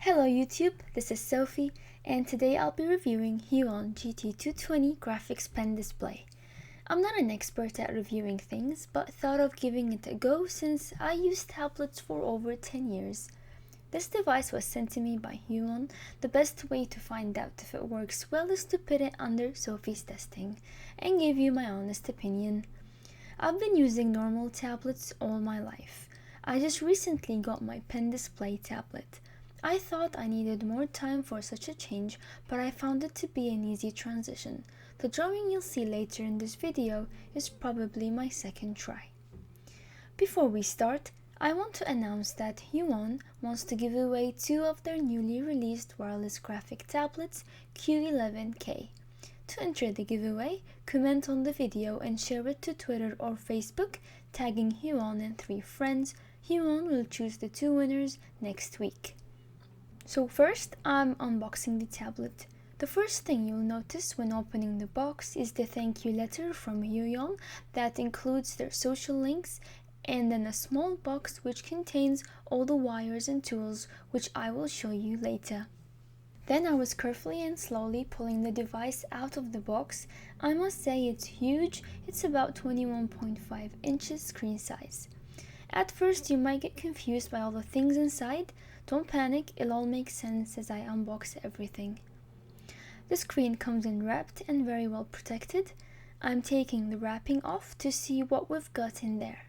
Hello YouTube, this is Sophie, and today I'll be reviewing HUION GT-220 graphics pen display. I'm not an expert at reviewing things, but thought of giving it a go since I used tablets for over 10 years. This device was sent to me by HUION. The best way to find out if it works well is to put it under Sophie's testing and give you my honest opinion. I've been using normal tablets all my life. I just recently got my pen display tablet. I thought I needed more time for such a change, but I found it to be an easy transition. The drawing you'll see later in this video is probably my second try. Before we start, I want to announce that HUION wants to give away 2 of their newly released wireless graphic tablets, Q11K. To enter the giveaway, comment on the video and share it to Twitter or Facebook, tagging HUION and 3 friends. HUION will choose the 2 winners next week. So first, I'm unboxing the tablet. The first thing you'll notice when opening the box is the thank you letter from HUION that includes their social links, and then a small box which contains all the wires and tools, which I will show you later. Then I was carefully and slowly pulling the device out of the box. I must say it's huge. It's about 21.5 inches screen size. At first you might get confused by all the things inside. Don't panic, it'll all make sense as I unbox everything. The screen comes in wrapped and very well protected. I'm taking the wrapping off to see what we've got in there.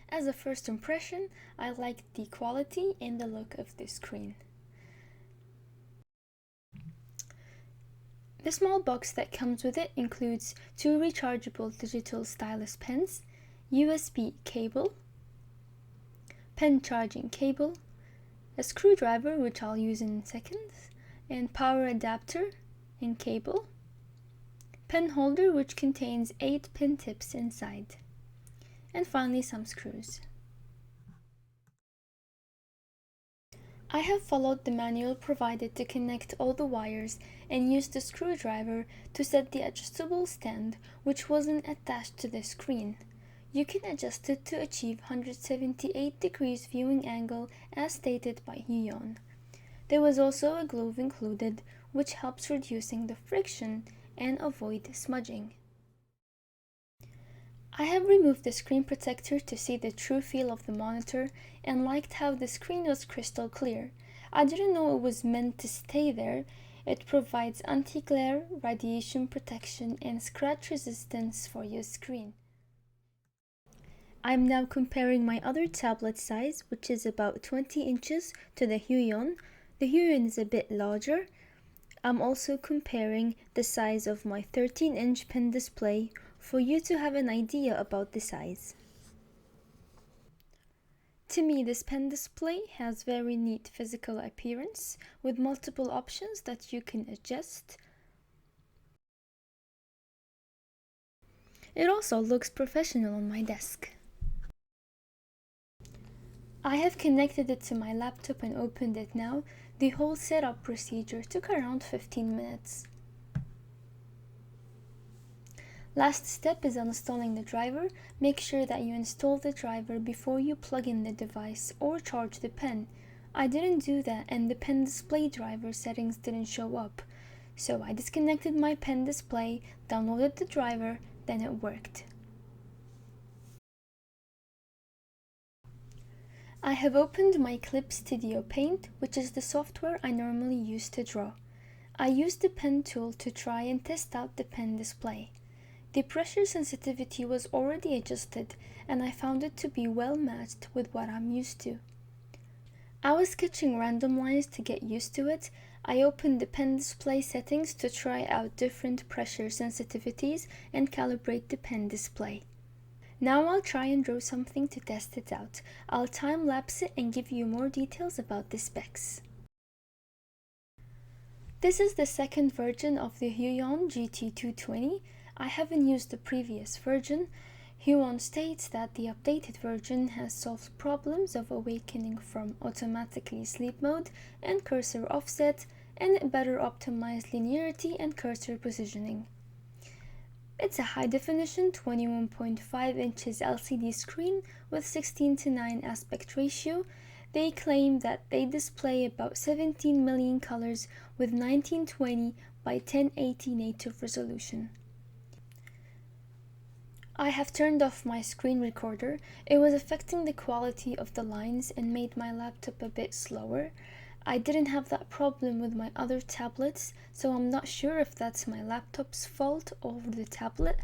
As a first impression, I like the quality and the look of the screen. The small box that comes with it includes 2 rechargeable digital stylus pens, USB cable, pen charging cable, a screwdriver which I'll use in seconds, and power adapter and cable, pen holder which contains 8 pen tips inside, and finally some screws. I have followed the manual provided to connect all the wires and used the screwdriver to set the adjustable stand which wasn't attached to the screen. You can adjust it to achieve 178 degrees viewing angle as stated by HUION. There was also a glove included which helps reducing the friction and avoid smudging. I have removed the screen protector to see the true feel of the monitor and liked how the screen was crystal clear. I didn't know it was meant to stay there. It provides anti-glare, radiation protection and scratch resistance for your screen. I'm now comparing my other tablet size, which is about 20 inches, to the HUION. The HUION is a bit larger. I'm also comparing the size of my 13-inch pen display for you to have an idea about the size. To me, this pen display has very neat physical appearance with multiple options that you can adjust. It also looks professional on my desk. I have connected it to my laptop and opened it now. The whole setup procedure took around 15 minutes. Last step is installing the driver. Make sure that you install the driver before you plug in the device or charge the pen. I didn't do that and the pen display driver settings didn't show up. So I disconnected my pen display, downloaded the driver, then it worked. I have opened my Clip Studio Paint, which is the software I normally use to draw. I used the pen tool to try and test out the pen display. The pressure sensitivity was already adjusted and I found it to be well matched with what I'm used to. I was sketching random lines to get used to it. I opened the pen display settings to try out different pressure sensitivities and calibrate the pen display. Now I'll try and draw something to test it out. I'll time-lapse it and give you more details about the specs. This is the second version of the HUION GT-220. I haven't used the previous version. HUION states that the updated version has solved problems of awakening from automatically sleep mode and cursor offset and better optimized linearity and cursor positioning. It's a high-definition 21.5 inches LCD screen with 16:9 aspect ratio. They claim that they display about 17 million colors with 1920 by 1080 native resolution. I have turned off my screen recorder. It was affecting the quality of the lines and made my laptop a bit slower. I didn't have that problem with my other tablets, so I'm not sure if that's my laptop's fault or the tablet.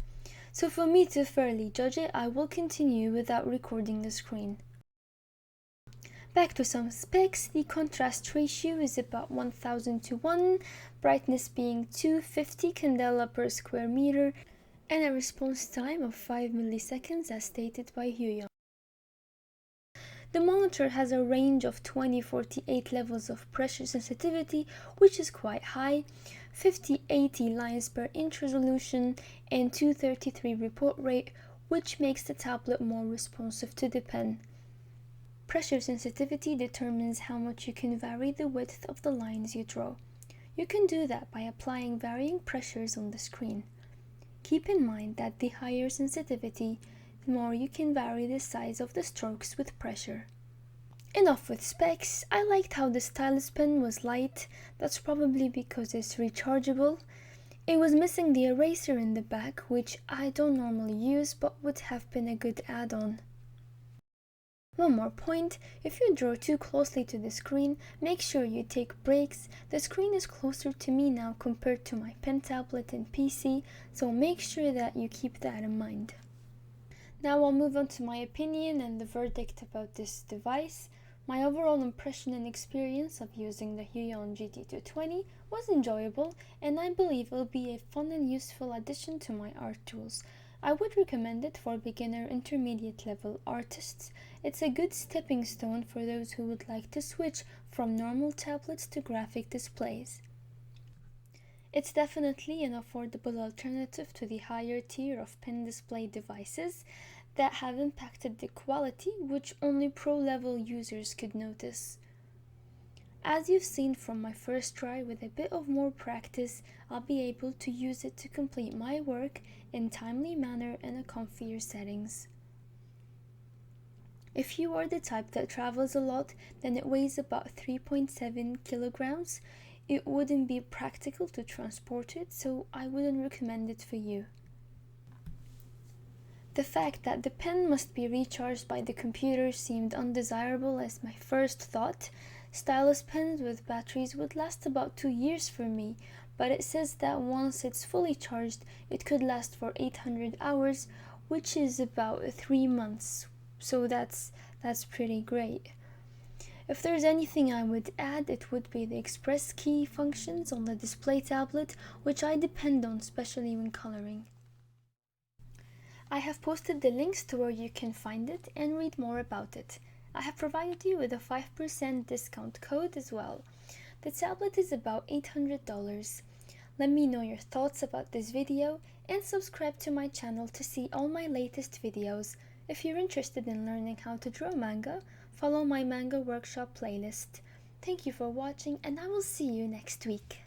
So for me to fairly judge it, I will continue without recording the screen. Back to some specs. The contrast ratio is about 1000 to 1, brightness being 250 candela per square meter, and a response time of 5 milliseconds as stated by HUION. The monitor has a range of 2048 levels of pressure sensitivity, which is quite high, 5080 lines per inch resolution, and 233 report rate, which makes the tablet more responsive to the pen. Pressure sensitivity determines how much you can vary the width of the lines you draw. You can do that by applying varying pressures on the screen. Keep in mind that the higher sensitivity, the more you can vary the size of the strokes with pressure. Enough with specs. I liked how the stylus pen was light. That's probably because it's rechargeable. It was missing the eraser in the back, which I don't normally use but would have been a good add-on. One more point, if you draw too closely to the screen, make sure you take breaks. The screen is closer to me now compared to my pen tablet and PC, so make sure that you keep that in mind. Now I'll move on to my opinion and the verdict about this device. My overall impression and experience of using the HUION GT-220 was enjoyable, and I believe it will be a fun and useful addition to my art tools. I would recommend it for beginner intermediate level artists. It's a good stepping stone for those who would like to switch from normal tablets to graphic displays. It's definitely an affordable alternative to the higher tier of pen display devices that have impacted the quality, which only pro-level users could notice. As you've seen from my first try, with a bit of more practice, I'll be able to use it to complete my work in timely manner and a comfier settings. If you are the type that travels a lot, then it weighs about 3.7 kilograms. It wouldn't be practical to transport it, so I wouldn't recommend it for you. The fact that the pen must be recharged by the computer seemed undesirable as my first thought. Stylus pens with batteries would last about 2 years for me, but it says that once it's fully charged, it could last for 800 hours, which is about 3 months, so that's pretty great. If there's anything I would add, it would be the express key functions on the display tablet, which I depend on, especially when coloring. I have posted the links to where you can find it and read more about it. I have provided you with a 5% discount code as well. The tablet is about $800. Let me know your thoughts about this video and subscribe to my channel to see all my latest videos. If you're interested in learning how to draw manga, follow my manga workshop playlist. Thank you for watching, and I will see you next week.